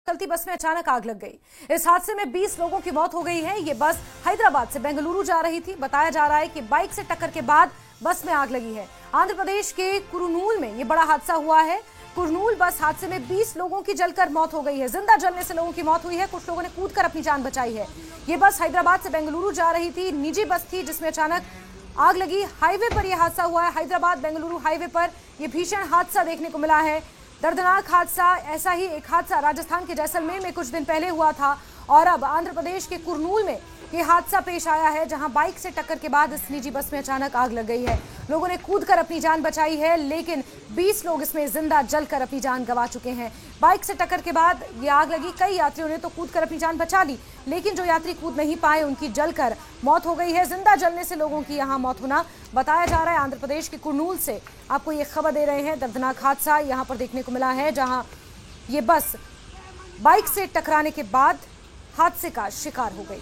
चलती बस में अचानक आग लग गई। इस हादसे में 20 लोगों की मौत हो गई है। ये बस हैदराबाद से बेंगलुरु जा रही थी। बताया जा रहा है कि बाइक से टक्कर के बाद बस में आग लगी है। आंध्र प्रदेश के कुरनूल में ये बड़ा हादसा हुआ है। कुरनूल बस हादसे में 20 लोगों की जलकर मौत हो गई है। जिंदा जलने से लोगों की मौत हुई है। कुछ लोगों ने कूदकर अपनी जान बचाई है। ये बस हैदराबाद से बेंगलुरु जा रही थी। निजी बस थी जिसमें अचानक आग लगी। हाईवे पर यह हादसा हुआ है। हैदराबाद बेंगलुरु हाईवे पर यह भीषण हादसा देखने को मिला है। दर्दनाक हादसा। ऐसा ही एक हादसा राजस्थान के जैसलमेर में कुछ दिन पहले हुआ था और अब आंध्र प्रदेश के कुरनूल में ये हादसा पेश आया है, जहां बाइक से टक्कर के बाद इस निजी बस में अचानक आग लग गई है। लोगों ने कूदकर अपनी जान बचाई है, लेकिन 20 लोग इसमें जिंदा जलकर अपनी जान गंवा चुके हैं। बाइक से टक्कर के बाद ये आग लगी। कई यात्रियों ने तो कूदकर अपनी जान बचा ली, लेकिन जो यात्री कूद नहीं पाए उनकी जलकर मौत हो गई है। जिंदा जलने से लोगों की यहाँ मौत होना बताया जा रहा है। आंध्र प्रदेश के कुरनूल से आपको ये खबर दे रहे हैं। दर्दनाक हादसा यहाँ पर देखने को मिला है, जहाँ ये बस बाइक से टकराने के बाद हादसे का शिकार हो गई।